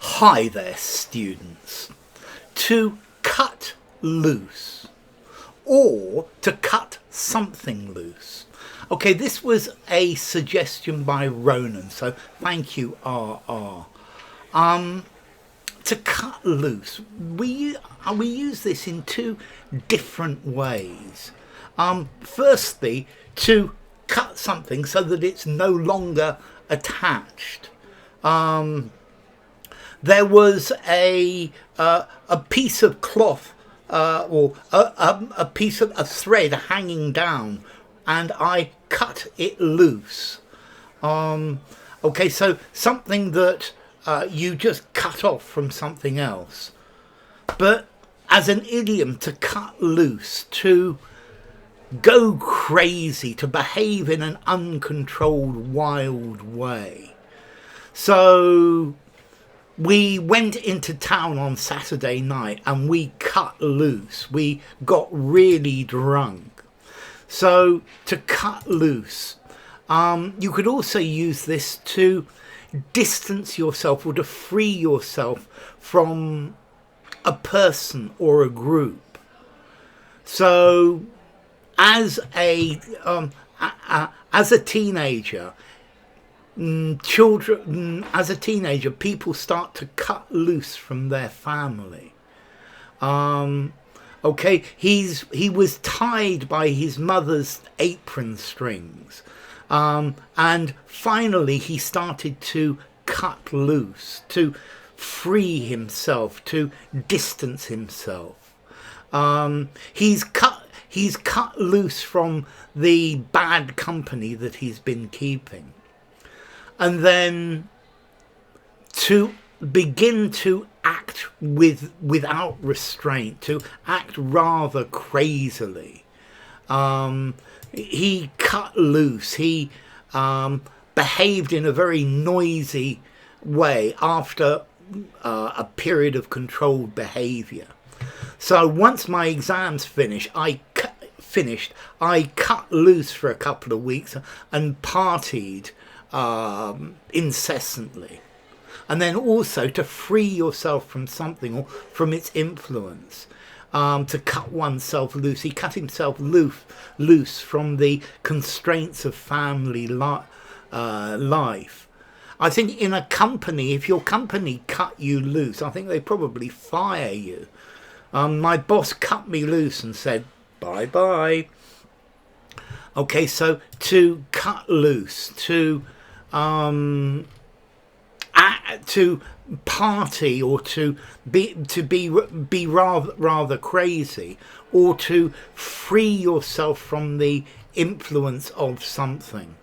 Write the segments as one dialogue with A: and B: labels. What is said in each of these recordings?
A: Hi there, students. To cut loose, or to cut something loose. Okay, this was a suggestion by Ronan, so thank you, RR. To cut loose, we use this in two different ways. Firstly, to cut something so that it's no longer attached. There was a piece of cloth or a piece of a thread hanging down, and I cut it loose. Okay, so something that you just cut off from something else. But as an idiom, to cut loose, to go crazy, to behave in an uncontrolled, wild way. So we went into town on Saturday night and we cut loose. We got really drunk. So to cut loose, you could also use this to distance yourself or to free yourself from a person or a group. So as a teenager, people start to cut loose from their family. Okay, he was tied by his mother's apron strings, and finally he started to cut loose, to free himself, to distance himself. He's cut loose from the bad company that he's been keeping. And then to begin to act without restraint, to act rather crazily. He cut loose. He behaved in a very noisy way after a period of controlled behaviour. So once my exams finished, I cut loose for a couple of weeks and partied incessantly. And then also to free yourself from something or from its influence, to cut oneself loose. He cut himself loose from the constraints of family life. I think in a company, if your company cut you loose, I think they probably fire you. My boss cut me loose and said, bye-bye. Okay, so to cut loose, to party, or to be rather crazy, or to free yourself from the influence of something.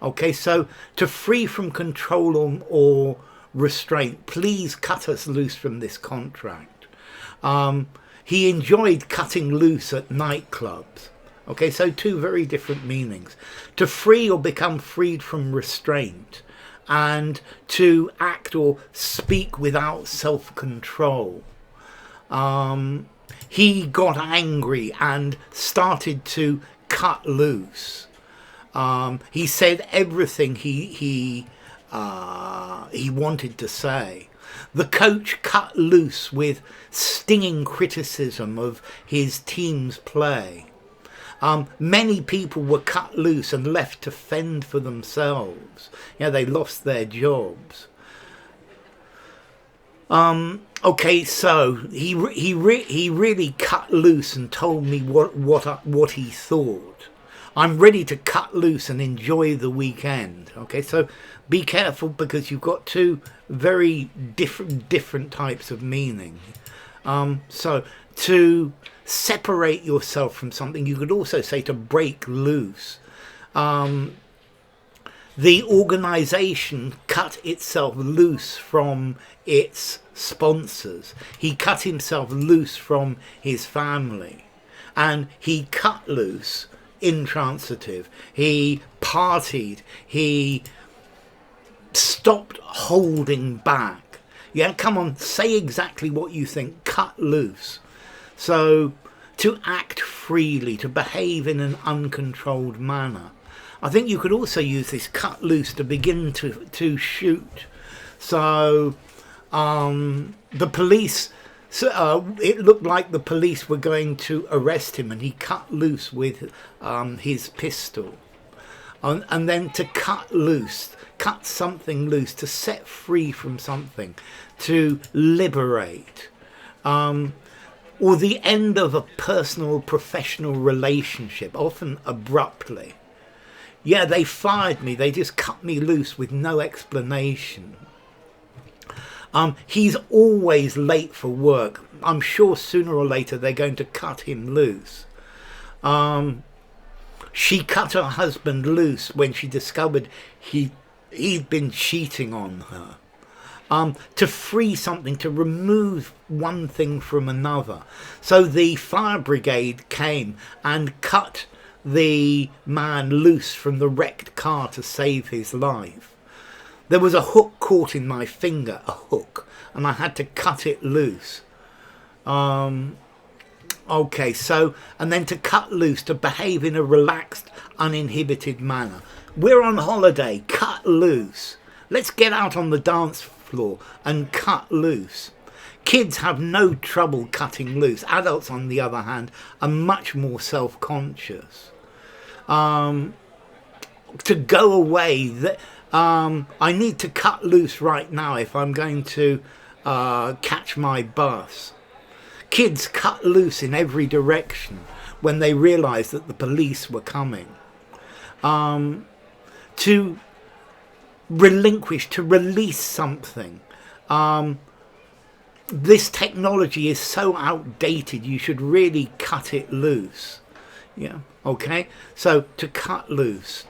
A: Okay, so to free from control or restraint, please cut us loose from this contract. He enjoyed cutting loose at nightclubs. Okay, so two very different meanings. To free or become freed from restraint, and to act or speak without self-control. He got angry and started to cut loose. He said everything he wanted to say. The coach cut loose with stinging criticism of his team's play. Many people were cut loose and left to fend for themselves. They lost their jobs. Okay, so he really cut loose and told me what he thought. I'm ready to cut loose and enjoy the weekend. Okay, so be careful, because you've got two very different types of meaning. So to separate yourself from something, you could also say to break loose. The organisation cut itself loose from its sponsors. He cut himself loose from his family, and he cut loose, intransitive. He partied. He stopped holding back. Yeah, come on, say exactly what you think. Cut loose. So to act freely, to behave in an uncontrolled manner. I think you could also use this cut loose to begin to shoot. So The police, it looked like the police were going to arrest him, and he cut loose with his pistol. And then to cut something loose, to set free from something, to liberate, or the end of a personal, professional relationship, often abruptly. Yeah, they fired me. They just cut me loose with no explanation. He's always late for work. I'm sure sooner or later they're going to cut him loose. She cut her husband loose when she discovered he'd been cheating on her. To free something, to remove one thing from another. So the fire brigade came and cut the man loose from the wrecked car to save his life. There was a hook caught in my finger, and I had to cut it loose. Okay, so, and then to cut loose, to behave in a relaxed, uninhibited manner. We're on holiday, cut loose. Let's get out on the dance floor and cut loose. Kids have no trouble cutting loose. Adults, on the other hand, are much more self-conscious. To go away, I need to cut loose right now if I'm going to catch my bus. Kids cut loose in every direction when they realised that the police were coming. To relinquish, to release something. This technology is so outdated, you should really cut it loose. Yeah, okay? So, to cut loose.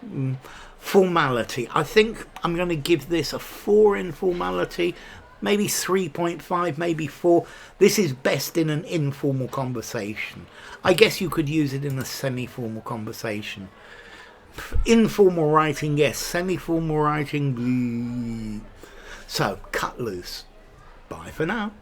A: Formality. I think I'm going to give this a 4 in formality. Maybe 3.5, maybe 4. This is best in an informal conversation. I guess you could use it in a semi-formal conversation. Informal writing, yes. Semi-formal writing, so cut loose. Bye for now.